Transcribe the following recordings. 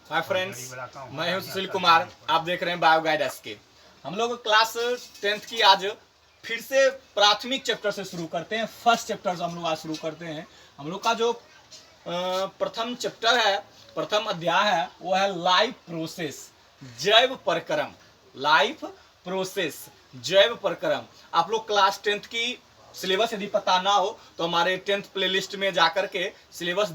Hi friends, मैं हूं सुशील कुमार। आप देख रहे हैं बायो गाइड एसके। हम लोग क्लास 10th की आज फिर से प्राथमिक चैप्टर से शुरू करते हैं। फर्स्ट चैप्टर से हम लोग आज शुरू करते हैं। हम लोग का जो प्रथम चैप्टर है, प्रथम अध्याय है, वो है लाइफ प्रोसेस, जैव प्रक्रम। लाइफ प्रोसेस, जैव प्रक्रम। आप लोग क्लास 10th की सिलेबस यदि पता ना हो तो हमारे 10th प्लेलिस्ट में जाकर के सिलेबस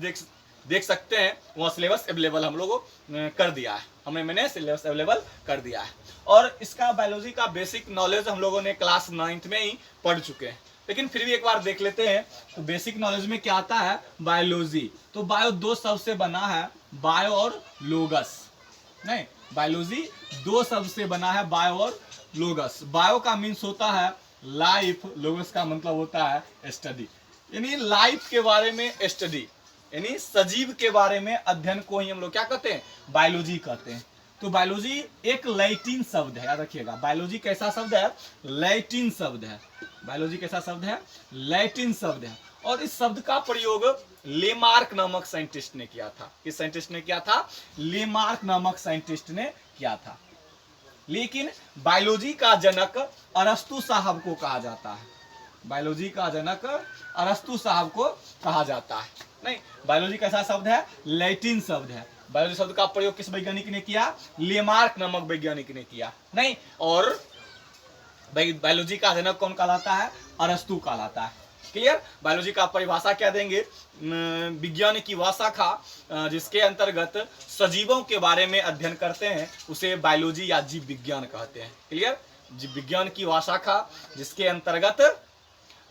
देख सकते हैं। वहाँ सिलेबस अवेलेबल हम लोगों को कर दिया है, मैंने सिलेबस अवेलेबल कर दिया है। और इसका बायोलॉजी का बेसिक नॉलेज हम लोगों ने क्लास 9th में ही पढ़ चुके हैं, लेकिन फिर भी एक बार देख लेते हैं। तो बेसिक नॉलेज में क्या आता है? बायोलॉजी। तो बायो दो शब्द से बना है, बायो और लोगस। नहीं, बायोलॉजी दो शब्द से बना है, बायो और लोगस। बायो का मीन्स होता है लाइफ, लोगस का मतलब होता है स्टडी, यानी लाइफ के बारे में स्टडी, यानी सजीव के बारे में अध्ययन को ही हम लोग क्या कहते हैं? बायोलॉजी कहते हैं। तो बायोलॉजी एक लैटिन शब्द है, याद रखिएगा। बायोलॉजी कैसा शब्द है? लैटिन शब्द है। बायोलॉजी कैसा शब्द है? लैटिन शब्द है। और इस शब्द का प्रयोग लेमार्क नामक साइंटिस्ट ने किया था। किस साइंटिस्ट ने किया था? लेमार्क नामक साइंटिस्ट ने किया था। लेकिन बायोलॉजी का जनक अरस्तु साहब को कहा जाता है। बायोलॉजी का जनक अरस्तु साहब को कहा जाता है। नहीं, बायोलॉजी कैसा शब्द है? लैटिन शब्द है। बायोलॉजी शब्द का प्रयोग किस वैज्ञानिक ने किया? लेमार्क नामक वैज्ञानिक ने किया। नहीं, और बायोलॉजी का जनक कौन कहलाता है? अरस्तु कहलाता है। क्लियर? बायोलॉजी का परिभाषा क्या देंगे? विज्ञान की वह शाखा जिसके अंतर्गत सजीवों के बारे में अध्ययन करते हैं उसे बायोलॉजी या जीव विज्ञान कहते हैं। क्लियर? जीव विज्ञान की वह शाखा जिसके अंतर्गत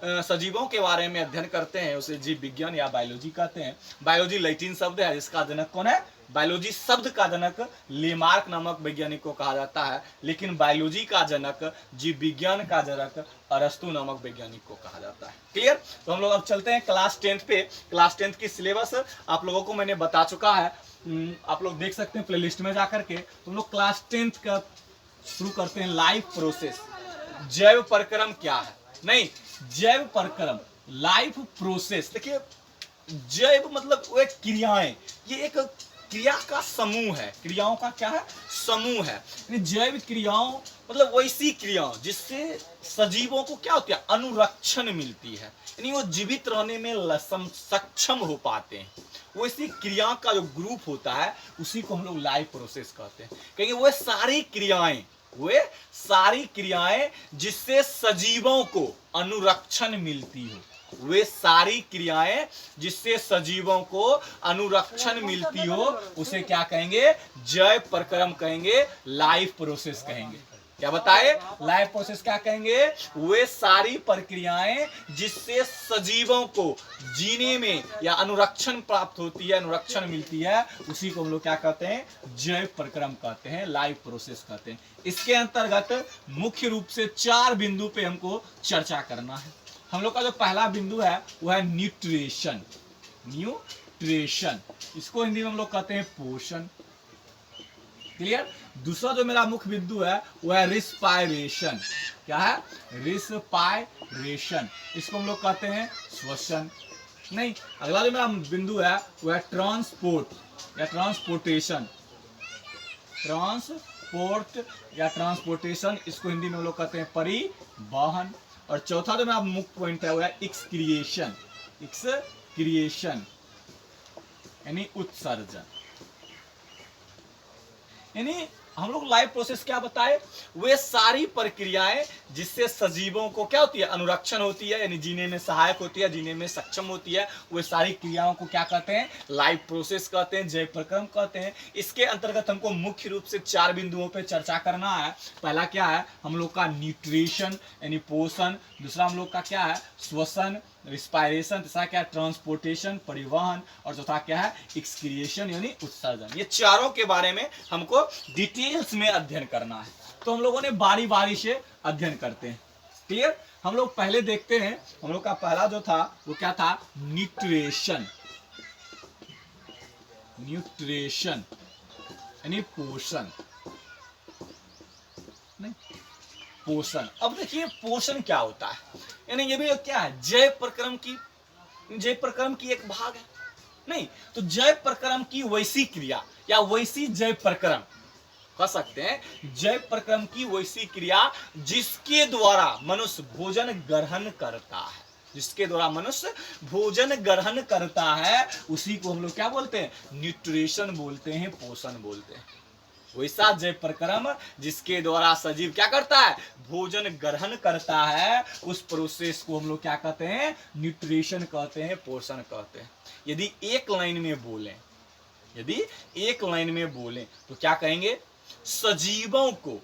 सजीवों के बारे में अध्ययन करते हैं उसे जीव विज्ञान या बायोलॉजी कहते हैं। बायोलॉजी लैटिन शब्द है, जिसका जनक कौन है? बायोलॉजी शब्द का जनक लेमार्क नामक वैज्ञानिक को कहा जाता है, लेकिन बायोलॉजी का जनक, जीव विज्ञान का जनक अरस्तु नामक वैज्ञानिक को कहा जाता है। क्लियर? तो हम लोग अब चलते हैं क्लास 10th पे। क्लास 10th की सिलेबस आप लोगों को मैंने बता चुका है, आप लोग देख सकते हैं प्लेलिस्ट में जाकर के। तो हम लोग क्लास 10th का शुरू करते हैं। लाइफ प्रोसेस, जैव प्रक्रम क्या है? नहीं, जैव प्रक्रम, लाइफ प्रोसेस। देखिए, जैव मतलब वो एक क्रियाएं, ये एक क्रिया का समूह है। क्रियाओं का क्या है? समूह है। जैव क्रियाओं मतलब वैसी क्रियाओं जिससे सजीवों को क्या होती है? अनुरक्षण मिलती है, यानी वो जीवित रहने में सक्षम हो पाते हैं। वैसी क्रिया का जो ग्रुप होता है उसी को हम लोग लाइफ प्रोसेस कहते हैं। क्योंकि वो सारी क्रियाएं जिससे सजीवों को अनुरक्षण मिलती हो, वे सारी क्रियाएं जिससे सजीवों को अनुरक्षण मिलती हो उसे क्या कहेंगे? जैव प्रक्रम कहेंगे, लाइफ प्रोसेस कहेंगे। क्या बताए? लाइफ प्रोसेस क्या कहेंगे? वे सारी प्रक्रियाएं जिससे सजीवों को जीने में या अनुरक्षण प्राप्त होती है, अनुरक्षण मिलती है, उसी को हम लोग क्या कहते हैं? जैव प्रक्रम कहते हैं, लाइफ प्रोसेस कहते हैं। इसके अंतर्गत मुख्य रूप से 4 बिंदु पे हमको चर्चा करना है। हम लोग का जो पहला बिंदु है वो है न्यूट्रिशन। न्यूट्रिशन, इसको हिंदी में हम लोग कहते हैं पोषण। क्लियर? दूसरा जो मेरा मुख्य बिंदु है वो है रिस्पायरेशन। क्या है? रिस्पायरेशन, इसको हम लोग कहते हैं श्वसन। नहीं, अगला जो मेरा बिंदु है वो है ट्रांसपोर्ट या ट्रांसपोर्टेशन। ट्रांसपोर्ट या ट्रांसपोर्टेशन, इसको हिंदी में हम लोग कहते हैं परिवहन। और चौथा जो मेरा मुख्य पॉइंट है वो है एक्सक्रिएशन। एक्सक्रिएशन यानी उत्सर्जन। यानी हम लोग लाइफ प्रोसेस क्या बताए? वे सारी प्रक्रियाएं जिससे सजीवों को क्या होती है? अनुरक्षण होती है, यानी जीने में सहायक होती है, जीने में सक्षम होती है। वे सारी क्रियाओं को क्या कहते हैं? लाइफ प्रोसेस कहते हैं, जैव प्रक्रम कहते हैं। इसके अंतर्गत हमको मुख्य रूप से 4 बिंदुओं पे चर्चा करना है। पहला क्या है? हम लोग का न्यूट्रिशन यानी पोषण। दूसरा हम लोग का क्या है? श्वसन, रिस्पायरेशन। तीसरा क्या है? ट्रांसपोर्टेशन, परिवहन। और चौथा क्या है? एक्सक्रिएशन यानी उत्सर्जन। ये चारों के बारे में हमको डिटेल्स में अध्ययन करना है। तो हम लोगों ने बारी बारी से अध्ययन करते हैं। क्लियर? हम लोग पहले देखते हैं, हम लोग का पहला जो था वो क्या था? न्यूट्रिशन। न्यूट्रिशन यानी पोषण। नहीं, पोषण। अब देखिए पोषण क्या होता है, यानी ये भी क्या है? जैव प्रक्रम की एक भाग है। नहीं, तो जैव प्रक्रम की वैसी क्रिया या वैसी जैव प्रक्रम कह सकते हैं, जैव प्रक्रम की वैसी क्रिया जिसके द्वारा मनुष्य भोजन ग्रहण करता है, जिसके द्वारा मनुष्य भोजन ग्रहण करता है, उसी को हम लोग क्या बोलते हैं, न्यूट्रिशन बोलते हैं, पोषण बोलते हैं। वैसा जैव प्रक्रम जिसके द्वारा सजीव क्या करता है, भोजन ग्रहण करता है, उस प्रोसेस को हम लोग क्या कहते हैं, न्यूट्रिशन कहते हैं, पोषण कहते हैं। यदि एक लाइन में बोलें, यदि एक लाइन में बोलें तो क्या कहेंगे, सजीवों को,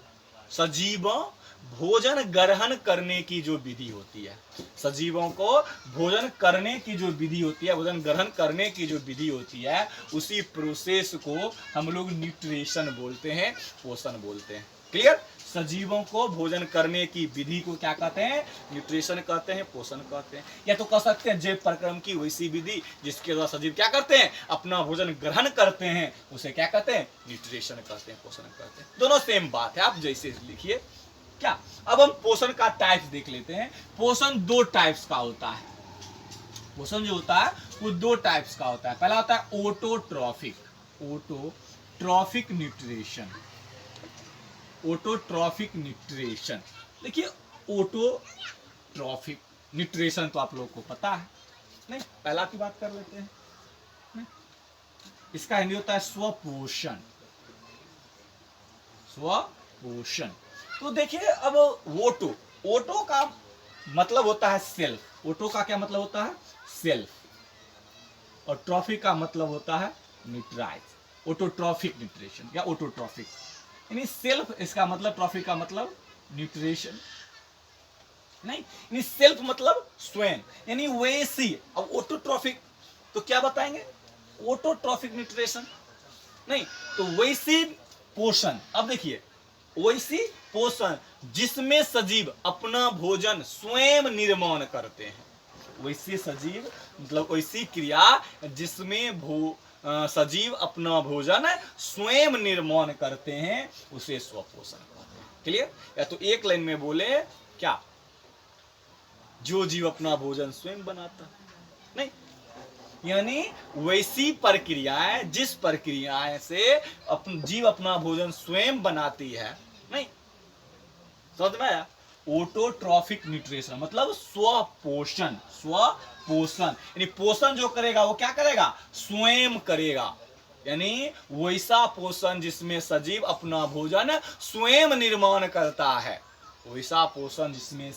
सजीवों भोजन ग्रहण करने की जो विधि होती है, सजीवों को भोजन करने की जो विधि होती है, भोजन ग्रहण करने की जो विधि होती है, उसी प्रोसेस को हम लोग न्यूट्रिशन बोलते हैं, पोषण बोलते हैं। क्लियर? सजीवों को भोजन करने की विधि को क्या कहते हैं, न्यूट्रिशन कहते हैं, पोषण कहते हैं। या तो कह सकते हैं जैव प्रक्रम की वैसी विधि जिसके द्वारा सजीव क्या करते हैं, अपना भोजन ग्रहण करते हैं, उसे क्या कहते हैं, न्यूट्रिशन कहते हैं, पोषण कहते हैं। दोनों सेम बात है, आप जैसे लिखिए। क्या, अब हम पोषण का टाइप्स देख लेते हैं। पोषण दो टाइप्स का होता है। पोषण जो होता है वो दो टाइप्स का होता है। पहला होता है autotrophic, autotrophic nutrition, autotrophic nutrition. देखिए ऑटोट्रॉफिक न्यूट्रिशन तो आप लोगों को पता है, नहीं? पहला की बात कर लेते हैं, नहीं? इसका हिंदी होता है स्वपोषण, स्वपोषण। तो देखिए अब ओटो, ओटो का मतलब होता है सेल्फ, ओटो का क्या मतलब होता है, सेल्फ, और ट्रॉफिक का मतलब होता है न्यूट्राइज। ऑटोट्रॉफिक न्यूट्रिशन या ऑटोट्रॉफिक यानी सेल्फ, इसका मतलब ट्रॉफिक का मतलब न्यूट्रिशन, नहीं, यानी सेल्फ मतलब स्वयं, यानी वैसी। अब ऑटोट्रॉफिक तो क्या बताएंगे, ऑटोट्रॉफिक न्यूट्रिशन, नहीं तो वैसी पोषण। अब देखिए वैसी पोषण जिसमें सजीव अपना भोजन स्वयं निर्माण करते हैं, वैसे सजीव मतलब वैसी क्रिया जिसमें सजीव अपना भोजन स्वयं निर्माण करते हैं, उसे स्वपोषण कहते हैं। क्लियर? या तो एक लाइन में बोले क्या, जो जीव अपना भोजन स्वयं बनाता है, नहीं, यानी वैसी प्रक्रियाएं जिस प्रक्रियाएं से जीव अपना भोजन स्वयं बनाती है, नहीं, समझ में आया? ऑटोट्रॉफिक न्यूट्रिशन मतलब स्वपोषण, स्वपोषण यानी पोषण जो करेगा वो क्या करेगा, स्वयं करेगा, यानी वैसा पोषण जिसमें सजीव अपना भोजन स्वयं निर्माण करता है, वैसा पोषण जिसमें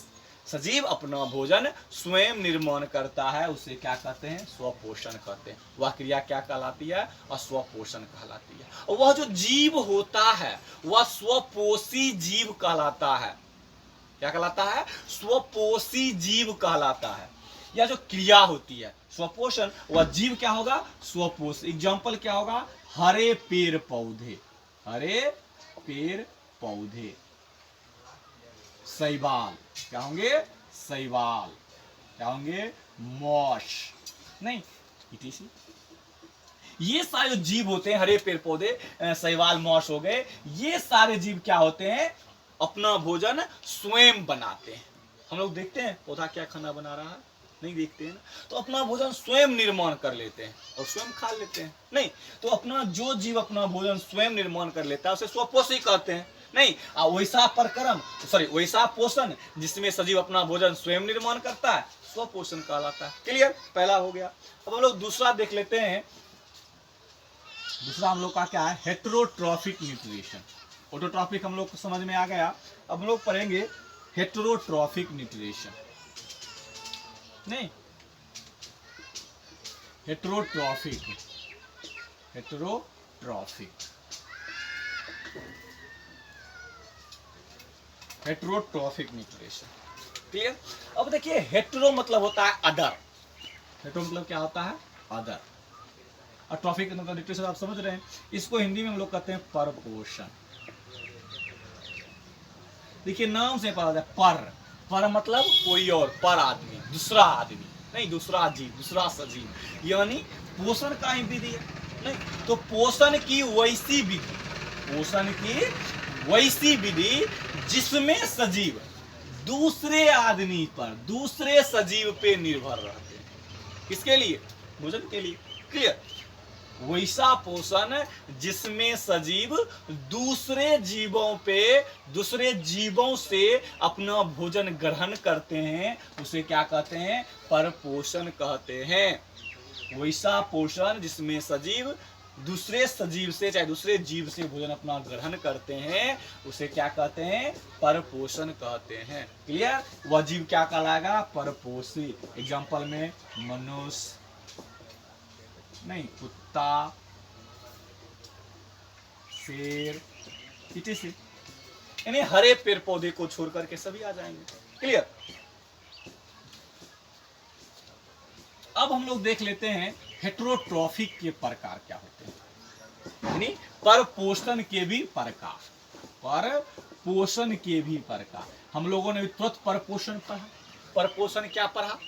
सजीव अपना भोजन स्वयं निर्माण करता है, उसे क्या कहते हैं, स्वपोषण कहते हैं। वह क्रिया क्या कहलाती है, और स्वपोषण कहलाती है। और वह जो जीव होता है वह स्वपोषी जीव कहलाता है। क्या कहलाता है, स्वपोषी जीव कहलाता है। यह जो क्रिया होती है स्वपोषण, वह जीव क्या होगा, स्वपोष। एग्जाम्पल क्या होगा, हरे पेड़ पौधे, हरे पेड़ पौधे, शैवाल, क्या होंगे, शैवाल, क्या होंगे, मॉश, नहीं, इटीसी। ये सारे जीव होते हैं, हरे पेड़ पौधे, शैवाल, मॉश हो गए, ये सारे जीव क्या होते हैं, अपना भोजन स्वयं बनाते हैं। हम लोग देखते हैं पौधा क्या खाना बना रहा है, नहीं देखते हैं ना, तो अपना भोजन स्वयं निर्माण कर लेते हैं और स्वयं खा लेते हैं, नहीं, तो अपना जो जीव अपना भोजन स्वयं निर्माण कर लेता है उसे स्वपोषी कहते हैं, नहीं। वैसा प्रक्रम, सॉरी वैसा पोषण जिसमें सजीव अपना भोजन स्वयं निर्माण करता है, स्वपोषण कहलाता है। क्लियर? पहला हो गया। अब हम लोग दूसरा देख लेते हैं। दूसरा हम लोग का क्या है, हेटेरोट्रॉफिक न्यूट्रिशन। ऑटोट्रॉफिक हम लोग को समझ में आ गया। अब हम लोग पढ़ेंगे हेटेरोट्रॉफिक न्यूट्रिशन, नहीं, heterotrophic, heterotrophic, heterotrophic nutrition. Clear? अब देखिए हेटेरो मतलब होता है अदर, हेटेरो मतलब क्या होता है, अदर, और ट्रॉफिक मतलब न्यूट्रिशन आप समझ रहे हैं। इसको हिंदी में हम लोग कहते हैं परपोषण। देखिए नाम से पता है, पर मतलब कोई और, पर आदमी, दूसरा आदमी, नहीं, दूसरा जीव, दूसरा सजीव, यानी पोषण का ही विधि है, नहीं, तो पोषण की वैसी विधि, पोषण की वैसी विधि जिसमें सजीव दूसरे आदमी पर, दूसरे सजीव पे निर्भर रहते हैं। किसके लिए? भोजन के लिए। क्लियर। वैसा पोषण जिसमें सजीव दूसरे जीवों से अपना भोजन ग्रहण करते हैं, उसे क्या कहते हैं? परपोषण कहते हैं। वैसा पोषण जिसमें सजीव दूसरे सजीव से, चाहे दूसरे जीव से भोजन अपना ग्रहण करते हैं, उसे क्या कहते हैं? परपोषण कहते हैं। क्लियर। वह जीव क्या कहलाएगा? परपोषी। एग्जाम्पल में मनुष्य नहीं, कुत्ता, शेर, etc। यानी हरे पेड़ पौधे को छोड़ करके सभी आ जाएंगे। क्लियर। अब हम लोग देख लेते हैं हेटेरोट्रॉफिक के प्रकार क्या होते हैं, यानी परपोषण के भी प्रकार। परपोषण के भी प्रकार हम लोगों ने तुरंत परपोषण पढ़ा। परपोषण क्या पढ़ा?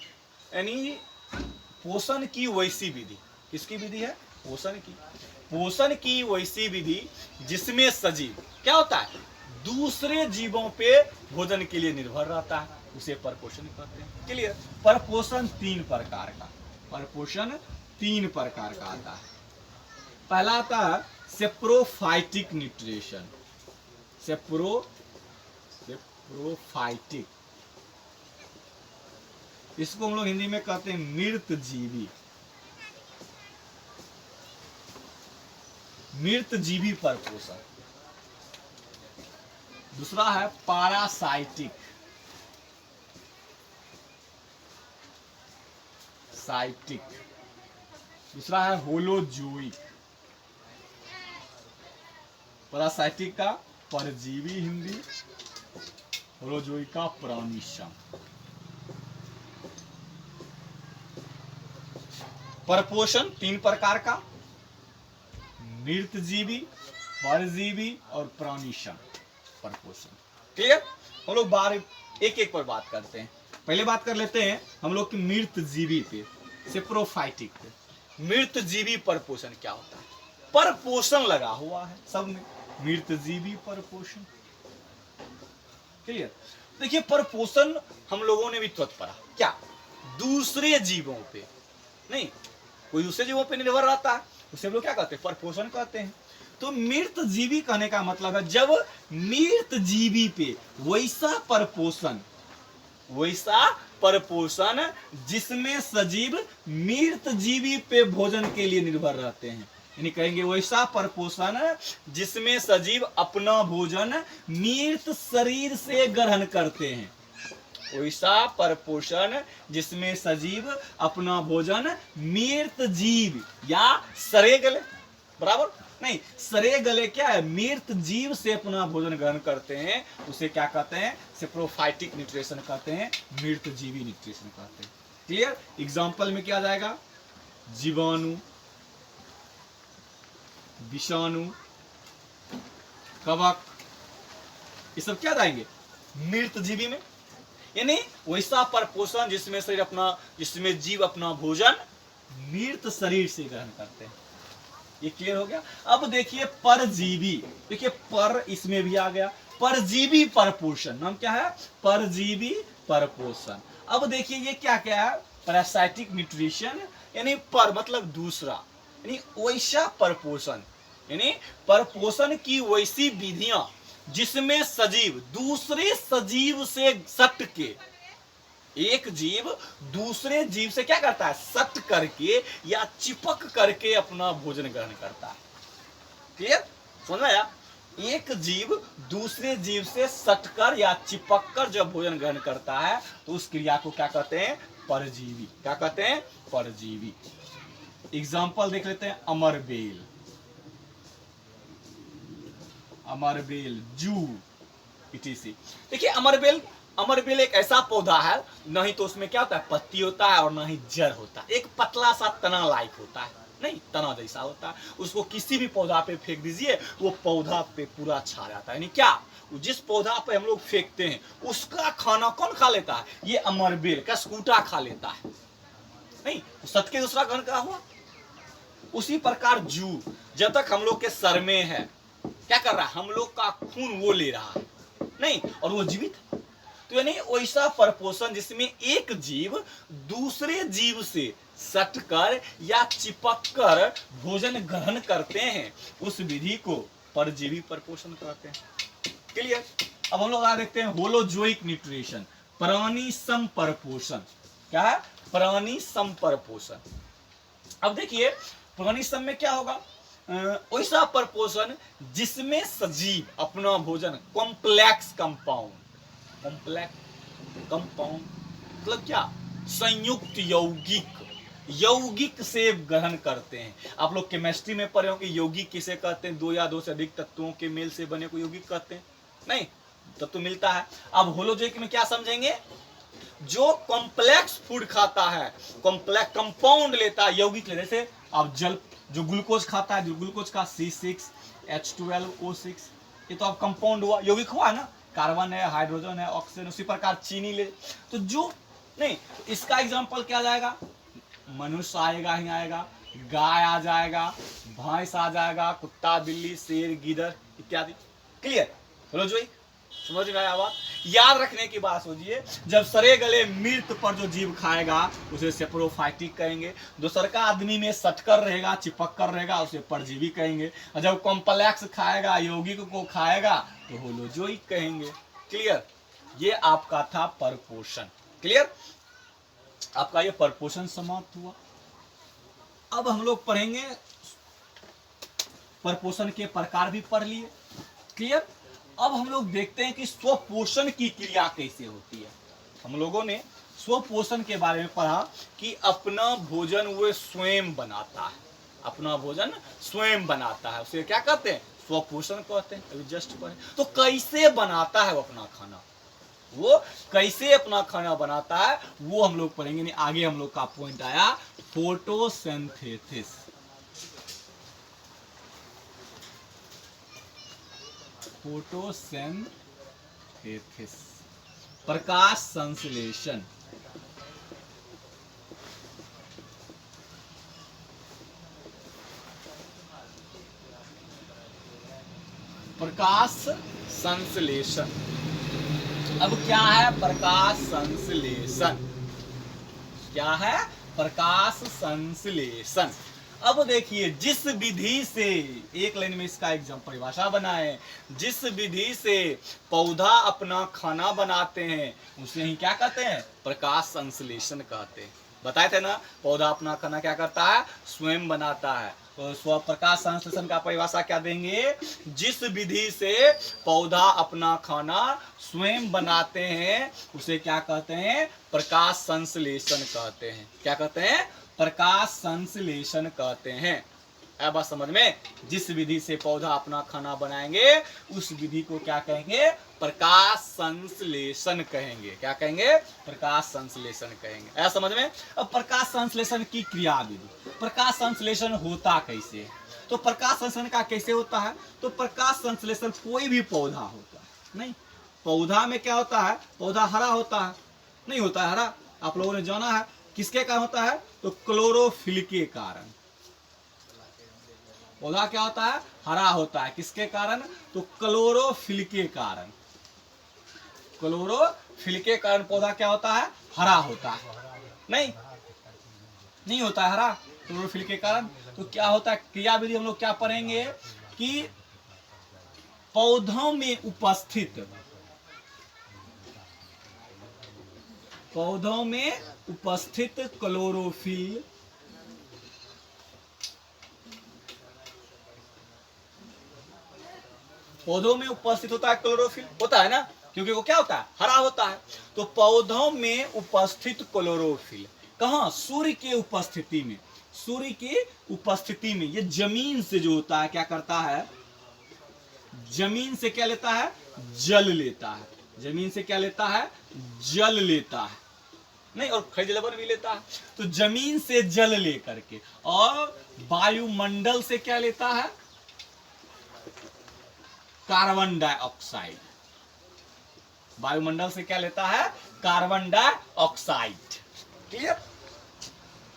यानी पोषण की वैसी विधि। किसकी विधि है? पोषण की। पोषण की वैसी विधि जिसमें सजीव क्या होता है? दूसरे जीवों पे भोजन के लिए निर्भर रहता है, उसे परपोषण कहते हैं। क्लियर। परपोषण 3 प्रकार का, परपोषण 3 प्रकार का आता है। पहला आता है सेप्रोफाइटिक न्यूट्रिशन। सेप्रोफाइटिक, इसको हम लोग हिंदी में कहते हैं मृत जीवी। मृत जीवी परपोषण। दूसरा है पारासाइटिक, दूसरा है होलोजोइक। पैरासाइटिक का परजीवी हिंदी, होलोजोइक का प्राणिशम। परपोषण 3 प्रकार का, मृतजीवी, परजीवी और प्राणिशम परपोषण। क्लियर। हम लोग बार एक पर बात करते हैं। पहले बात कर लेते हैं हम लोग की मृतजीवी पे, सेप्रोफाइटिक पे। मृतजीवी परपोषण क्या होता है? परपोषण लगा हुआ है सब में, मृतजीवी परपोषण। क्लियर। देखिए परपोषण हम लोगों ने भी तुरंत पढ़ा। क्या? दूसरे जीवों पे नहीं, कोई दूसरे जीवों पे निर्भर रहता है, उसे हम लोग क्या कहते हैं? परपोषण कहते हैं। तो मृत जीवी कहने का मतलब है जब मृत जीवी पे वैसा परपोषण जिसमें सजीव मृत जीवी पे भोजन के लिए निर्भर रहते हैं, यानी कहेंगे वैसा परपोषण जिसमें सजीव अपना भोजन मृत शरीर से ग्रहण करते हैं। वैसा परपोषण जिसमें सजीव अपना भोजन मृत जीव या सरे गले, बराबर नहीं, सरे गले क्या है? मृत जीव से अपना भोजन ग्रहण करते हैं, उसे क्या कहते हैं? सेप्रोफाइटिक न्यूट्रिशन कहते हैं, मृत जीवी न्यूट्रिशन कहते हैं। क्लियर। एग्जाम्पल में क्या आ जाएगा? जीवाणु, विषाणु, कवक, ये सब क्या जाएंगे? मृत जीवी में। यानी वैसा परपोषण जिसमें जीव अपना भोजन मृत शरीर से ग्रहण करते हैं। ये क्लियर हो गया। अब देखिए परजीवी, देखिए पर इसमें भी आ गया, परजीवी परपोषण। नाम क्या है? परजीवी परपोषण। अब देखिए ये क्या क्या है? पैरासाइटिक न्यूट्रिशन, यानी पर मतलब दूसरा, यानी वैसा परपोषण, यानी परपोषण की वैसी विधियां जिसमें सजीव दूसरे सजीव से सट के, एक जीव दूसरे जीव से क्या करता है? सट करके या चिपक करके अपना भोजन ग्रहण करता है। क्लियर। समझ में आया? एक जीव दूसरे जीव से सटकर या चिपक कर जब भोजन ग्रहण करता है तो उस क्रिया को क्या कहते हैं? परजीवी। क्या कहते हैं? परजीवी। एग्जाम्पल देख लेते हैं। अमरबेल, जू, etc। देखिए अमरबेल एक ऐसा पौधा है, नहीं तो उसमें क्या होता है? पत्ती होता है और ना ही जड़ होता है। एक पतला सा तना लाइक होता है, नहीं तना जैसा होता है। उसको किसी भी पौधा पे फेंक दीजिए, वो पौधा पे पूरा छा जाता है। यानी क्या? जिस पौधा पे हम लोग फेंकते हैं उसका खाना कौन खा लेता है? ये अमरबेल का स्कूटा खा लेता है। नहीं, सत के दूसरा ग्रहण का हुआ। उसी प्रकार जू जब तक हम लोग के सर में है, क्या कर रहा है? हम लोग का खून वो ले रहा है, नहीं, और वो जीवित है। तो यानी वैसा परपोषण जिसमें एक जीव दूसरे जीव से सटकर या चिपककर भोजन ग्रहण करते हैं, उस विधि को परजीवी परपोषण कहते हैं। क्लियर। अब हम लोग देखते हैं होलोजोइक न्यूट्रिशन, प्राणी संपरपोषण। क्या है? प्राणी संपरपोषण। अब देखिए प्राणी सम में क्या होगा, वैसा परपोषण जिसमें सजीव अपना भोजन कॉम्प्लेक्स कंपाउंड, कॉम्प्लेक्स कंपाउंड मतलब क्या, संयुक्त यौगिक से ग्रहण करते हैं। आप लोग केमिस्ट्री में पढ़े होंगे यौगिक किसे कहते हैं, दो या दो से अधिक तत्वों के मेल से बने को यौगिक कहते हैं, नहीं तत्व मिलता है। अब होलोजोइक में क्या समझेंगे, जो कॉम्प्लेक्स फूड खाता है, कॉम्प्लेक्स कंपाउंड लेता है, यौगिक लेता है। जैसे आप जल जो ग्लूकोज खाता है, जो ग्लूकोज का C6H12O6, ये तो अब कंपाउंड हुआ, यौगिक हुआ ना, कार्बन है, हाइड्रोजन है, ऑक्सीजन। उसी प्रकार चीनी ले, तो जो नहीं, इसका एग्जांपल क्या जाएगा, मनुष्य आएगा ही आएगा, गाय आ जाएगा, भैंस आ जाएगा, कुत्ता, बिल्ली, शेर, गीदड़ इत्यादि। क्लियर। बोलो जो समझ में आया बात। याद रखने की बात सोचिए, जब सरे गले मृत पर जो जीव खाएगा उसे सेप्रोफाइटिक कहेंगे, दूसर का आदमी में सटकर रहेगा, चिपक कर रहेगा, उसे परजीवी कहेंगे, और जब कॉम्प्लेक्स खाएगा, यौगिक को खाएगा तो होलोजोइक कहेंगे। क्लियर। ये आपका था परपोषण। क्लियर। आपका ये परपोषण समाप्त हुआ। अब हम लोग पढ़ेंगे, परपोषण के प्रकार भी पढ़ लिए। क्लियर। अब हम लोग देखते हैं कि स्वपोषण की क्रिया कैसे होती है। हम लोगों ने स्वपोषण के बारे में पढ़ा कि अपना भोजन वो स्वयं बनाता है, अपना भोजन स्वयं बनाता है, उसे क्या कहते हैं, स्वपोषण कहते हैं। अभी जस्ट पढ़े तो कैसे बनाता है वो अपना खाना, वो कैसे अपना खाना बनाता है वो हम लोग पढ़ेंगे। नहीं आगे हम लोग का पॉइंट आया फोटोसिंथेसिस। फोटोसिंथेसिस प्रकाश संश्लेषण। प्रकाश संश्लेषण। अब क्या है प्रकाश संश्लेषण, क्या है प्रकाश संश्लेषण। अब देखिए जिस विधि से, एक लाइन में इसका एग्जाम परिभाषा बनाए, जिस विधि से पौधा अपना खाना बनाते हैं उसे ही क्या कहते हैं, प्रकाश संश्लेषण कहते हैं। बताए थे ना, पौधा अपना खाना क्या करता है, स्वयं बनाता है। तो स्व प्रकाश संश्लेषण का परिभाषा क्या देंगे, जिस विधि से पौधा अपना खाना स्वयं बनाते हैं उसे क्या कहते हैं, प्रकाश संश्लेषण कहते हैं। क्या कहते हैं, प्रकाश संश्लेषण कहते हैं। अब बात समझ में, जिस विधि से पौधा अपना खाना बनाएंगे उस विधि को क्या कहेंगे, प्रकाश संश्लेषण कहेंगे। क्या कहेंगे, प्रकाश संश्लेषण कहेंगे। ऐसा समझ में। अब प्रकाश संश्लेषण की क्रिया विधि, प्रकाश संश्लेषण होता कैसे है, तो प्रकाश संश्लेषण का कैसे होता है, तो प्रकाश संश्लेषण कोई भी पौधा होता है, नहीं पौधा में क्या होता है, पौधा हरा होता है, नहीं होता है हरा, आप लोगों ने जाना है, किसके कारण होता है, तो क्लोरोफिल के कारण। पौधा क्या होता है, हरा होता है, किसके कारण, तो क्लोरोफिल के कारण। क्लोरोफिल के कारण पौधा क्या होता है, हरा होता है, नहीं होता है हरा, क्लोरोफिल के कारण। तो क्या होता है, क्रिया विधि हम लोग क्या पढ़ेंगे कि पौधों में उपस्थित, पौधों में उपस्थित क्लोरोफिल पौधों में उपस्थित होता है, क्लोरोफिल होता है ना, क्योंकि वो क्या होता है, हरा होता है। तो पौधों में उपस्थित क्लोरोफिल कहाँ, सूर्य के उपस्थिति में, सूर्य की उपस्थिति में। ये जमीन से जो होता है क्या करता है, जमीन से क्या लेता है, जल लेता है, जमीन से क्या लेता है, जल लेता है, नहीं और खनिज भी लेता है। तो जमीन से जल लेकर के, और वायुमंडल से क्या लेता है, कार्बन डाइऑक्साइड। वायुमंडल से क्या लेता है, कार्बन डाइऑक्साइड। क्लियर।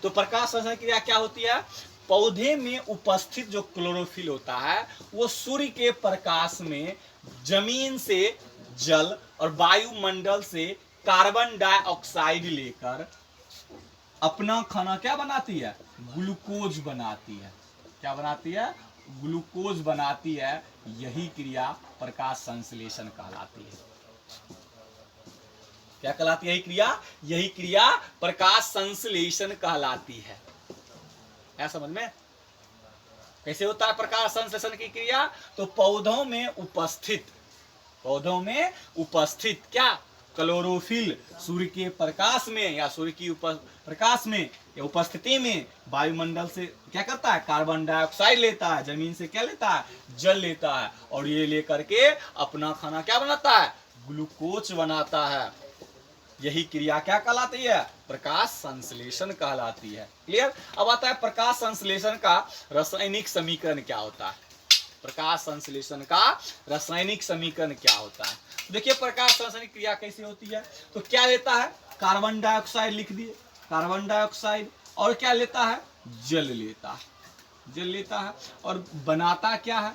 तो प्रकाश संश्लेषण क्रिया क्या होती है, पौधे में उपस्थित जो क्लोरोफिल होता है वो सूर्य के प्रकाश में जमीन से जल और वायुमंडल से कार्बन डाइऑक्साइड लेकर अपना खाना क्या बनाती है? ग्लूकोज बनाती है। क्या बनाती है? ग्लूकोज बनाती है। यही क्रिया प्रकाश संश्लेषण कहलाती है। क्या कहलाती है यही क्रिया? यही क्रिया प्रकाश संश्लेषण कहलाती है समझ में? कैसे होता है प्रकाश संश्लेषण की क्रिया? तो पौधों में उपस्थित क्या? क्लोरोफिल सूर्य के प्रकाश में या सूर्य की प्रकाश में या उपस्थिति में वायुमंडल से क्या करता है? कार्बन डाइऑक्साइड लेता है, जमीन से क्या लेता है? जल लेता है, और ये लेकर के अपना खाना क्या बनाता है? ग्लूकोज बनाता है। यही क्रिया क्या कहलाती है? प्रकाश संश्लेषण कहलाती है। क्लियर? अब आता है प्रकाश संश्लेषण का रासायनिक समीकरण क्या होता है। प्रकाश संश्लेषण का रासायनिक समीकरण क्या होता है? देखिए प्रकाश संश्लेषण क्रिया कैसी होती है। तो क्या लेता है? कार्बन डाइऑक्साइड लिख दिए, कार्बन डाइऑक्साइड, और क्या लेता है? जल लेता है, और बनाता क्या है?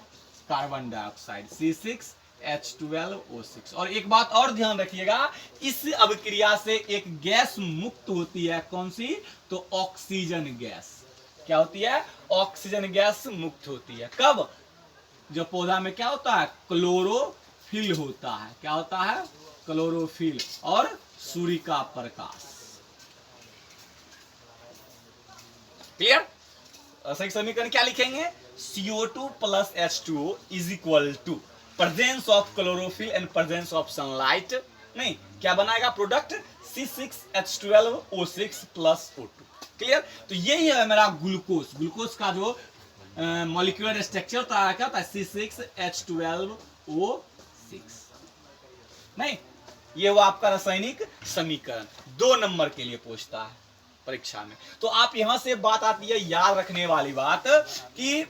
Carbon dioxide C6H12O6। और एक बात और ध्यान रखिएगा, इस अभिक्रिया से एक गैस मुक्त होती है। कौन सी? तो ऑक्सीजन गैस। क्या होती है? ऑक्सीजन गैस मुक्त होती है। कब? जो पौधा में क्या होता है? क्लोरोफिल होता है। क्या होता है? क्लोरोफिल, और सूर्य का प्रकाश। क्लियर? सही समीकरण क्या लिखेंगे? CO2 plus H2O is equal to presence of chlorophyll and presence of sunlight। नहीं, क्या बनाएगा product? C6H12O6 plus O2। Clear? तो यही है मेरा ग्लूकोज का जो मॉलिक्यूलर स्ट्रक्चर होता है, क्या होता है? C6H12O6। नहीं, ये वो आपका रासायनिक समीकरण 2 नंबर के लिए पूछता है परीक्षा में। तो आप यहां से बात आती है याद रखने वाली बात कि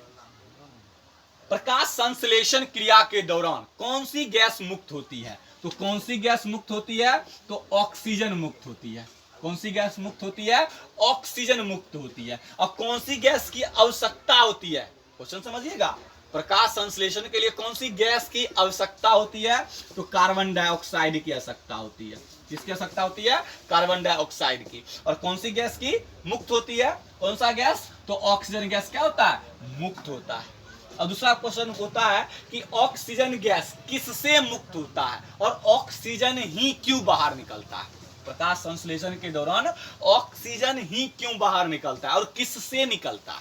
प्रकाश संश्लेषण क्रिया के दौरान कौन सी गैस मुक्त होती है? तो कौन सी गैस मुक्त होती है? तो ऑक्सीजन मुक्त होती है। कौन सी गैस मुक्त होती है? ऑक्सीजन मुक्त होती है। और कौन सी गैस की आवश्यकता होती है? क्वेश्चन समझिएगा, प्रकाश संश्लेषण के लिए कौन सी गैस की आवश्यकता होती है? तो कार्बन डाइऑक्साइड की आवश्यकता होती है। किसकी आवश्यकता होती है? कार्बन डाइऑक्साइड की। और कौन सी गैस की मुक्त होती है? कौन सा गैस? तो ऑक्सीजन गैस क्या होता है? मुक्त होता है। और दूसरा क्वेश्चन होता है कि ऑक्सीजन गैस किससे मुक्त होता है, और ऑक्सीजन ही क्यों बाहर निकलता है? प्रकाश संश्लेषण के दौरान ऑक्सीजन ही क्यों बाहर निकलता है और किससे निकलता है?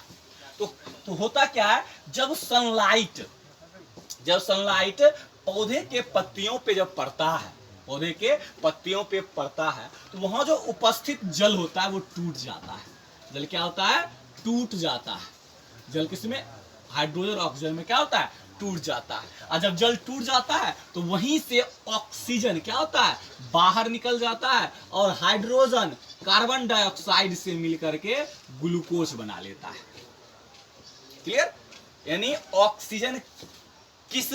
तो होता क्या है, जब सनलाइट पौधे के पत्तियों पे जब पड़ता है, पौधे के पत्तियों पे पड़ता है, तो वहां जो उपस्थित जल होता है वो टूट जाता है। जल क्या होता है? टूट जाता है। जल किसमें? हाइड्रोजन ऑक्सीजन में क्या होता है? टूट जाता है। और जब जल टूट जाता है तो वहीं से ऑक्सीजन क्या होता है? बाहर निकल जाता है, और हाइड्रोजन कार्बन डाइऑक्साइड से मिलकर के ग्लूकोज बना लेता है। क्लियर? यानी ऑक्सीजन किस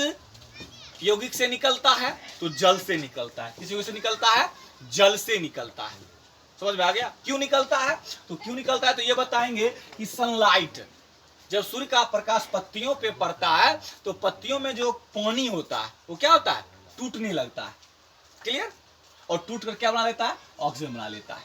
यौगिक से निकलता है? तो जल से निकलता है। किस यौगिक से निकलता है? जल से निकलता है। समझ में आ गया क्यों निकलता है? तो क्यों निकलता है तो ये बताएंगे कि सनलाइट, जब सूर्य का प्रकाश पत्तियों पे पड़ता है तो पत्तियों में जो पानी होता है वो क्या होता है? टूटने लगता है। क्लियर? और टूट कर क्या बना लेता है? ऑक्सीजन बना लेता है।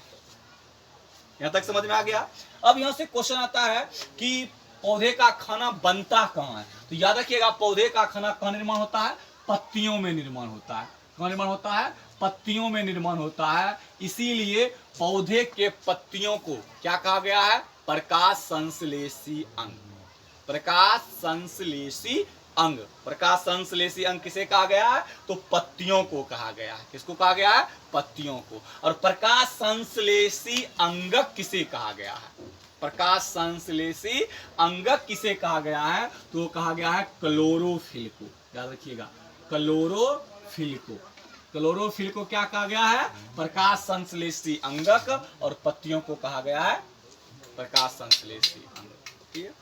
यहां तक समझ में आ गया? अब यहां से क्वेश्चन आता है कि पौधे का खाना बनता कहां है? तो याद रखिएगा, पौधे का खाना कहां निर्माण होता है? पत्तियों में निर्माण होता है। कहां निर्माण होता है? पत्तियों में निर्माण होता है। इसीलिए पौधे के पत्तियों को क्या कहा गया है? प्रकाश संश्लेषी अंग। प्रकाश संश्लेषी अंग। प्रकाश संश्लेषी अंग किसे कहा गया है? तो पत्तियों को कहा गया है। किसको कहा गया है? पत्तियों को। और प्रकाश संश्लेषी अंगक किसे कहा गया है? प्रकाश संश्लेषी अंगक किसे कहा गया है? तो कहा गया है क्लोरोफिल को। याद रखिएगा, क्लोरोफिल को। क्लोरोफिल को क्या कहा गया है? प्रकाश संश्लेषी अंगक। और पत्तियों को कहा गया है प्रकाश संश्लेषी अंग। ठीक है?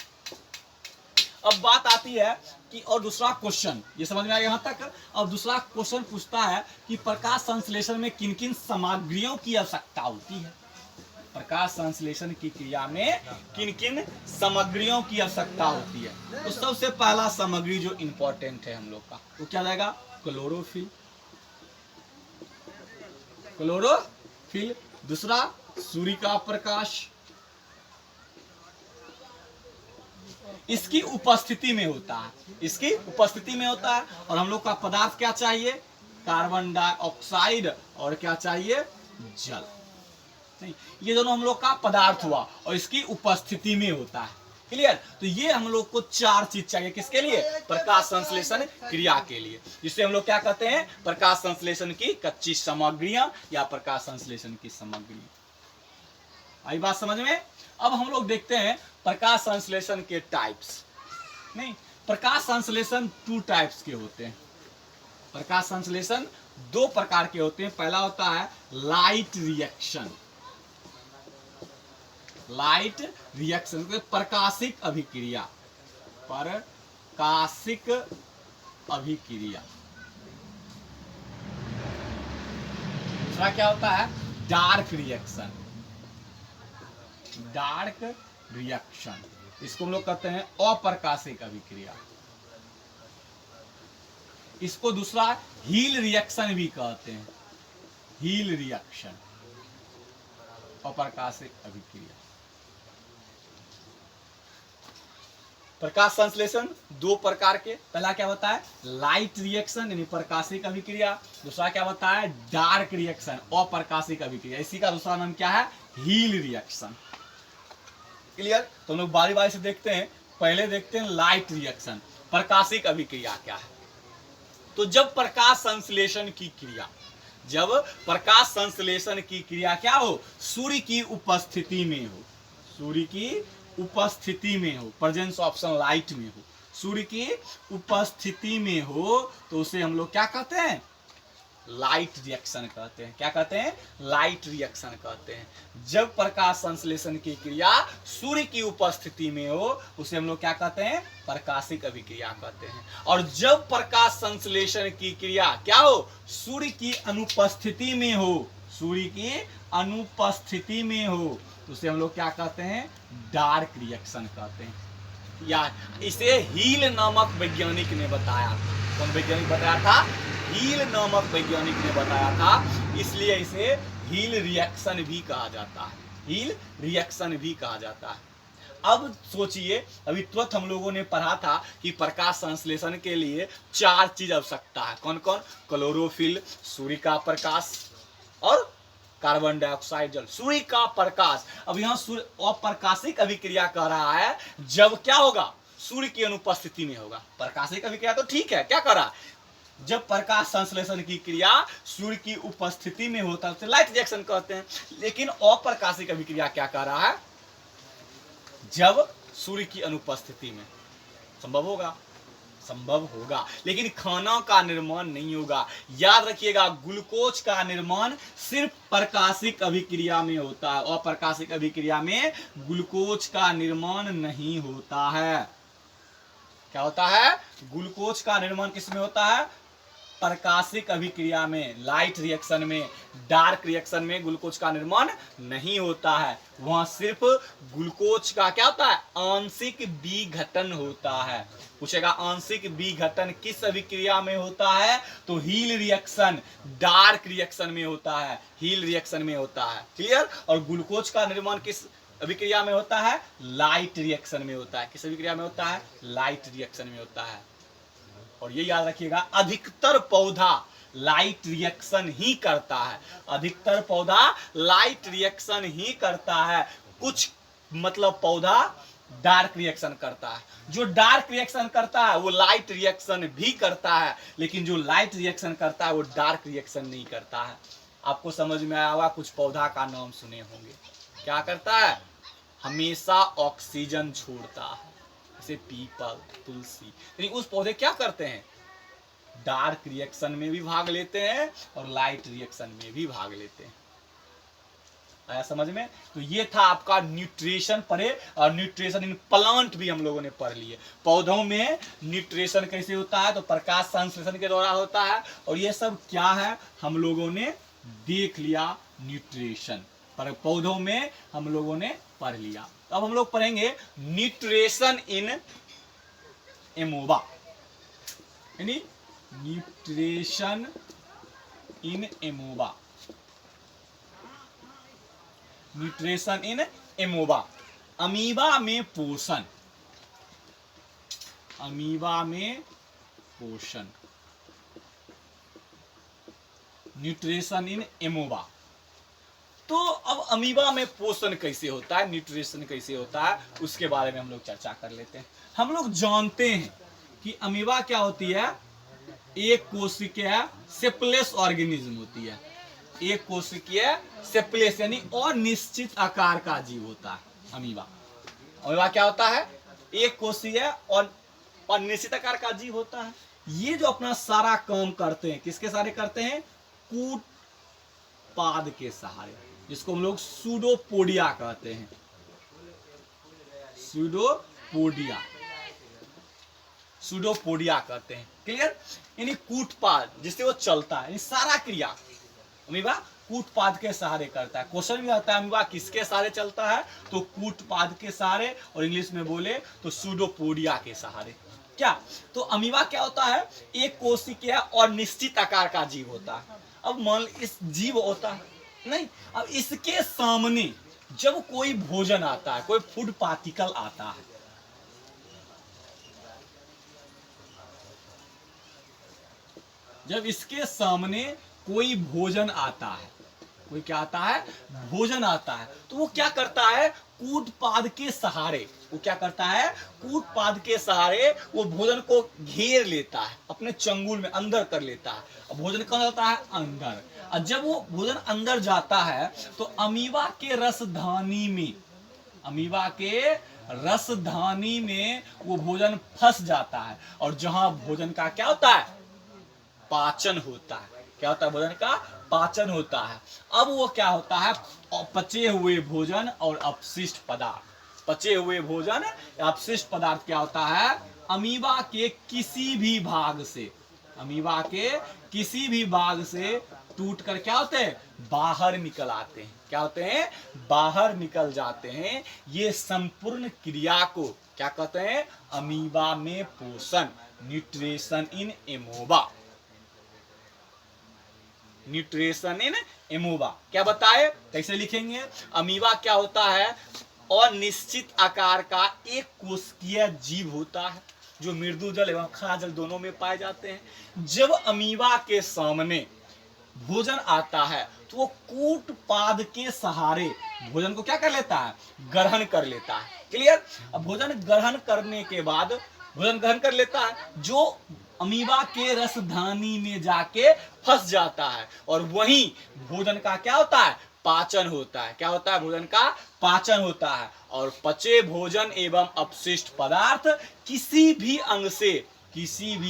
अब बात आती है कि और दूसरा क्वेश्चन, ये समझ में आ गया यहां तक? अब दूसरा क्वेश्चन पूछता है कि प्रकाश संश्लेषण में किन किन सामग्रियों की आवश्यकता होती है? प्रकाश संश्लेषण की क्रिया में किन किन सामग्रियों की आवश्यकता होती है? तो सबसे पहला सामग्री जो इंपॉर्टेंट है हम लोग का, वो क्या रहेगा? क्लोरोफिल। क्लोरोफिल। दूसरा सूर्य का प्रकाश इसकी उपस्थिति में होता है, इसकी उपस्थिति में होता है। और हम लोग का पदार्थ क्या चाहिए? कार्बन डाइऑक्साइड और क्या चाहिए? जल। नहीं, ये दोनों हम लोग का पदार्थ हुआ और इसकी उपस्थिति में होता है। क्लियर? तो ये हम लोग को चार चीज चाहिए, किसके लिए? प्रकाश संश्लेषण क्रिया के लिए, जिसे हम लोग क्या कहते हैं? प्रकाश संश्लेषण की कच्ची सामग्रियां या प्रकाश संश्लेषण की सामग्री। आई बात समझ में? अब हम लोग देखते हैं प्रकाश संश्लेषण के टाइप्स। नहीं, प्रकाश संश्लेषण 2 टाइप्स के होते हैं। प्रकाश संश्लेषण 2 प्रकार के होते हैं। पहला होता है लाइट रिएक्शन। लाइट रिएक्शन प्रकाशिक अभिक्रिया, प्रकाशिक अभिक्रिया। दूसरा क्या होता है? Dark reaction. डार्क रिएक्शन, इसको हम लोग कहते हैं अप्रकाशिक अभिक्रिया। इसको दूसरा हील रिएक्शन भी कहते हैं। हील रिएक्शन, अप्रकाशिक अभिक्रिया। प्रकाश संश्लेषण 2 प्रकार के। पहला क्या होता है? लाइट रिएक्शन यानी प्रकाशिक अभिक्रिया। दूसरा क्या होता है? डार्क रिएक्शन, अप्रकाशिक अभिक्रिया। इसी का दूसरा नाम क्या है? Hill reaction. क्लियर? तो हम लोग बारी बारी से देखते हैं। पहले देखते हैं लाइट रिएक्शन, प्रकाशिक अभिक्रिया क्या है। तो जब प्रकाश संश्लेषण की क्रिया, जब प्रकाश संश्लेषण की क्रिया क्या हो? सूर्य की उपस्थिति में हो, सूर्य की उपस्थिति में हो, प्रेजेंस ऑफ सनलाइट में हो, सूर्य की उपस्थिति में हो, तो उसे हम लोग क्या कहते हैं? लाइट रिएक्शन कहते हैं। क्या कहते हैं? लाइट रिएक्शन कहते हैं। जब प्रकाश संश्लेषण की क्रिया सूर्य की उपस्थिति में हो, उसे हम लोग क्या कहते हैं? प्रकाशिक अभिक्रिया कहते हैं। और जब प्रकाश संश्लेषण की क्रिया क्या हो? सूर्य की अनुपस्थिति में हो, सूर्य की अनुपस्थिति में हो, तो उसे हम लोग क्या कहते हैं? डार्क रिएक्शन कहते हैं। या इसे हील नामक वैज्ञानिक ने बताया। कौन वैज्ञानिक बताया था? हील नामक वैज्ञानिक ने बताया था, इसलिए इसे हील रिएक्शन भी कहा जाता है। हील रिएक्शन भी कहा जाता है। अब सोचिए, अभी तुरंत हम लोगों ने पढ़ा था कि प्रकाश संश्लेषण के लिए 4 चीज आवश्यकता है। कौन कौन? क्लोरोफिल, सूर्य का प्रकाश और कार्बन डाइऑक्साइड, जल। सूर्य का प्रकाश, अब यहाँ सूर्य अप्रकाशिक अभिक्रिया कर रहा है, जब क्या होगा? सूर्य की अनुपस्थिति में होगा। प्रकाशिक अभिक्रिया तो ठीक है, क्या कर रहा है? जब प्रकाश संश्लेषण की क्रिया सूर्य की उपस्थिति में होता है, उसे लाइट रिएक्शन कहते हैं। लेकिन अप्रकाशिक अभिक्रिया क्या कर रहा है? जब सूर्य की अनुपस्थिति में। संभव होगा? संभव होगा, लेकिन खाना का निर्माण नहीं होगा। याद रखिएगा, ग्लूकोज का निर्माण सिर्फ प्रकाशिक अभिक्रिया में होता है। अप्रकाशिक अभिक्रिया में ग्लूकोज का निर्माण नहीं होता है। क्या होता है? ग्लूकोज का निर्माण किस में होता है? प्रकाशिक अभिक्रिया में, लाइट रिएक्शन में। डार्क रिएक्शन में ग्लूकोज का निर्माण नहीं होता है। वहां सिर्फ ग्लूकोज का क्या होता है? आंशिक विघटन होता है। पूछेगा आंशिक विघटन किस अभिक्रिया में होता है? तो हील रिएक्शन, डार्क रिएक्शन में होता है। हील रिएक्शन में होता है। क्लियर? और ग्लूकोज का निर्माण किस अभिक्रिया में होता है? लाइट रिएक्शन में होता है। किस अभिक्रिया में होता है? लाइट रिएक्शन में होता है। और ये याद रखिएगा, अधिकतर पौधा लाइट रिएक्शन ही करता है। अधिकतर पौधा लाइट रिएक्शन ही करता है। कुछ मतलब पौधा डार्क रिएक्शन करता है। जो डार्क रिएक्शन करता है वो लाइट रिएक्शन भी करता है, लेकिन जो लाइट रिएक्शन करता है वो डार्क रिएक्शन नहीं करता है। आपको समझ में आया होगा, कुछ पौधा का नाम सुने होंगे। क्या करता है? हमेशा ऑक्सीजन छोड़ता है, जैसे पीपल, तुलसी। यानी उस पौधे क्या करते हैं? डार्क रिएक्शन में भी भाग लेते हैं और लाइट रिएक्शन में भी भाग लेते हैं। आया समझ में? तो ये था आपका न्यूट्रिशन पढ़े, और न्यूट्रिशन इन प्लांट भी हम लोगों ने पढ़ लिए। पौधों में न्यूट्रिशन कैसे होता है? तो प्रकाश संश्लेषण के द्वारा होता है। और ये सब क्या है हम लोगों ने देख लिया। न्यूट्रिशन पर पौधों में हम लोगों ने पढ़ लिया। तो अब हम लोग पढ़ेंगे न्यूट्रिशन इन एमोबा, यानी nutrition in amoeba. Nutrition in amoeba, amoeba में पोषण, अमीबा में पोषण, न्यूट्रिशन इन एमोबा। तो अब अमीबा में पोषण कैसे होता है, न्यूट्रिशन कैसे होता है, उसके बारे में हम लोग चर्चा कर लेते हैं। हम लोग जानते हैं कि अमीबा क्या होती है, एक कोशिकीय सेपलेस ऑर्गेनिज्म होती है, एक कोशिकीय सेपलेस यानी अनिश्चित आकार का जीव होता है अमीबा। अमीबा क्या होता है, एक कोशिकीय और अनिश्चित आकार का जीव होता है। ये जो अपना सारा काम करते हैं, किसके सहारे करते हैं, कूट पाद के सहारे, जिसको हम लोग सूडोपोडिया कहते हैं, सूडोपोडिया, सूडोपोडिया कहते हैं। क्लियर, यानी कूटपाद जिससे वो चलता है, यानी सारा क्रिया अमीबा कूटपाद के सहारे करता है। क्वेश्चन भी आता है अमीबा किसके सहारे चलता है, तो कूटपाद के सहारे, और इंग्लिश में बोले तो सूडोपोडिया के सहारे। क्या, तो अमीबा क्या होता है, एक कोशिकीय और निश्चित आकार का जीव होता है। अब मान इस जीव होता है नहीं, अब इसके सामने जब कोई भोजन आता है, कोई फूड पार्टिकल आता है, जब इसके सामने कोई भोजन आता है, कोई क्या आता है, भोजन आता है, तो वो क्या करता है, कूटपाद के सहारे, वो क्या करता है, कूटपाद के सहारे वो भोजन को घेर लेता है, अपने चंगुल में अंदर कर लेता है, और भोजन कहाँ जाता है, अंदर। और जब वो भोजन अंदर जाता है तो अमीबा के रसधानी में, अमीबा के रसधानी में वो भोजन फंस जाता है, और जहां भोजन का क्या होता है, पाचन होता है। क्या होता है, भोजन का पाचन होता है। अब वो क्या होता है, पचे हुए भोजन और अपशिष्ट पदार्थ, पचे हुए भोजन अपशिष्ट पदार्थ क्या होता है, अमीबा के किसी भी भाग से, अमीबा के किसी भी भाग से टूट कर क्या होते हैं, बाहर निकल आते हैं। क्या होते हैं, बाहर निकल जाते हैं। ये संपूर्ण क्रिया को क्या कहते हैं, अमीबा में पोषण, nutrition in amoeba, nutrition in amoeba. क्या बताए, कैसे लिखेंगे, अमीबा क्या होता है, अनिश्चित आकार का एक कोशिकीय जीव होता है, जो मृदु जल एवं खारा जल दोनों में पाए जाते हैं। जब अमीबा के सामने भोजन आता है तो वो कूटपाद के सहारे भोजन को क्या कर लेता है, ग्रहण कर लेता है। क्लियर, अब भोजन ग्रहण करने के बाद, भोजन ग्रहण कर लेता है, जो अमीबा के रसधानी में जाके फंस जाता है, और वहीं भोजन का क्या होता है, पाचन होता है। क्या होता है, भोजन का पाचन होता है, और पचे भोजन एवं अपशिष्ट पदार्थ किसी भी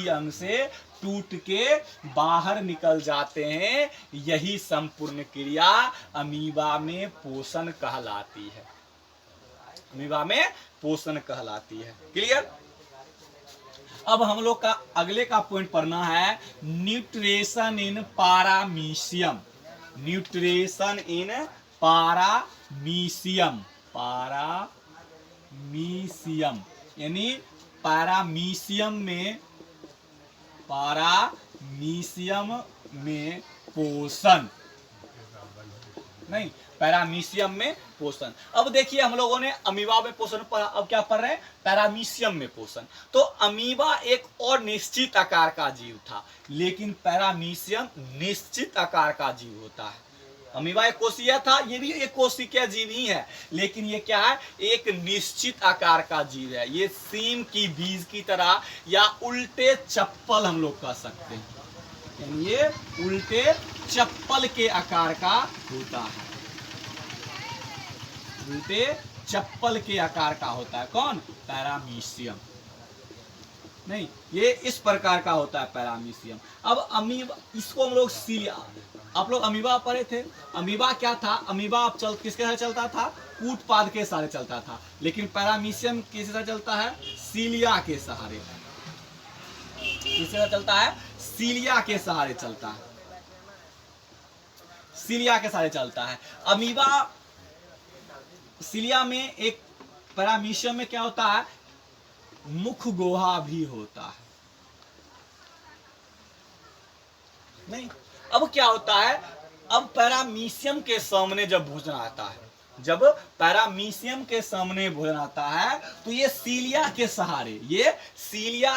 अंग से टूट के बाहर निकल जाते हैं। यही संपूर्ण क्रिया अमीबा में पोषण कहलाती है, अमीबा में पोषण कहलाती है। क्लियर, अब हम लोग का अगले का पॉइंट पढ़ना है, न्यूट्रिशन इन पारामीशियम, न्यूट्रिशन इन पारामीशियम, पारामीशियम यानी पारामीशियम में पोषण, नहीं, पैरामीशियम में पोषण। अब देखिए हम लोगों ने अमीबा में पोषण पढ़ा, अब क्या पढ़ रहे हैं, पैरामीशियम में पोषण। तो अमीबा एक और निश्चित आकार का जीव था, लेकिन पैरामीशियम निश्चित आकार का जीव होता है। अमीबा एक कोशिकीय था, ये भी एक कोशिकीय जीव ही है, लेकिन ये क्या है, एक निश्चित आकार का जीव है। ये सीम की बीज की तरह या उल्टे चप्पल हम लोग कह सकते हैं, ये उल्टे चप्पल के आकार का होता है, उल्टे चप्पल के आकार का होता है। कौन, पैरामीशियम, नहीं, ये इस प्रकार का होता है पैरामीशियम। अब अमीबा, इसको हम लोग सीलिया, आप लोग अमीबा पढ़े थे, अमीबा क्या था, अमीबा किसके साथ चलता था, कूटपाद के सहारे चलता था, लेकिन पैरामीशियम किसके साथ चलता है, सीलिया के सहारे, किसके साथ चलता है, सीलिया के सहारे चलता है, सीलिया के सहारे चलता है। अमीबा सीलिया में एक, पैरामीशियम में क्या होता है, मुख गुहा भी होता है, नहीं। अब क्या होता है, अब पैरामीशियम के सामने जब भोजन आता है, जब पैरामीशियम के सामने भोजन आता है तो ये सीलिया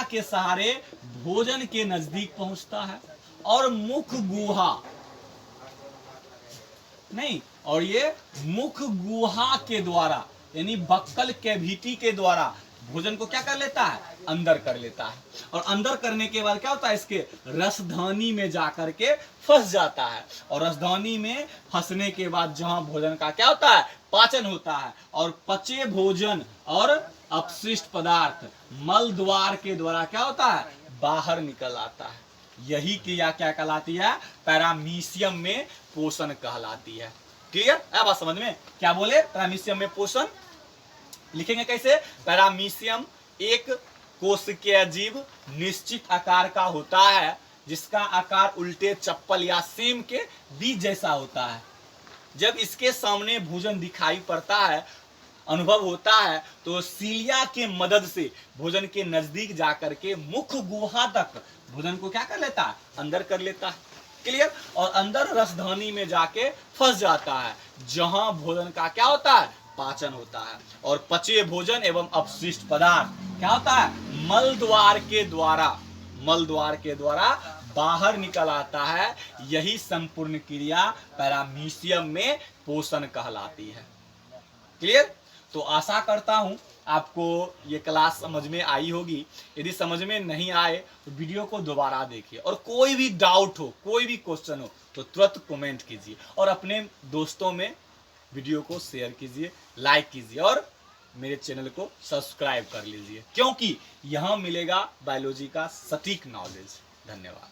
के सहारे भोजन के नजदीक पहुंचता है और मुख गुहा के द्वारा यानी बक्कल कैविटी के द्वारा भोजन को क्या कर लेता है, अंदर कर लेता है। और अंदर करने के बाद क्या होता है, इसके रसधानी में जाकर के फंस जाता है। और रसधानी में फंसने के बाद जहां भोजन का क्या होता है, पाचन होता है। और पचे भोजन और अपशिष्ट पदार्थ मल द्वार के द्वारा क्या होता है, बाहर निकल आता है। यही क्रिया क्या कहलाती है, पैरामीशियम में पोषण कहलाती है। क्लियर है बात समझ में? क्या बोले, पैरामीशियम में पोषण लिखेंगे कैसे? पैरामीशियम एक कोशिकीय जीव निश्चित आकार का होता है, जिसका आकार उल्टे चप्पल या सेम के बीज जैसा होता है। जब इसके सामने भोजन दिखाई पड़ता है, अनुभव होता है, तो सीलिया के मदद से भोजन के नजदीक जाकर के मुख गुहा तक भोजन को क्या कर लेता है, अंदर कर लेता है। क्लियर? और अंदर रसधानी में जाके फंस जाता है, जहां भोजन का क्या होता है, पाचन होता है। और पचे भोजन एवं अपशिष्ट पदार्थ क्या होता है, मल द्वार के द्वारा बाहर निकल आता है। यही संपूर्ण क्रिया पैरामीशियम में पोषण कहलाती है। क्लियर? तो आशा करता हूं आपको ये क्लास समझ में आई होगी। यदि समझ में नहीं आए तो वीडियो को दोबारा देखिए, और कोई भी डाउट हो, कोई भी क्वेश्चन हो तो तुरंत कमेंट कीजिए, और अपने दोस्तों में वीडियो को शेयर कीजिए, लाइक कीजिए, और मेरे चैनल को सब्सक्राइब कर लीजिए, क्योंकि यहाँ मिलेगा बायोलॉजी का सटीक नॉलेज। धन्यवाद।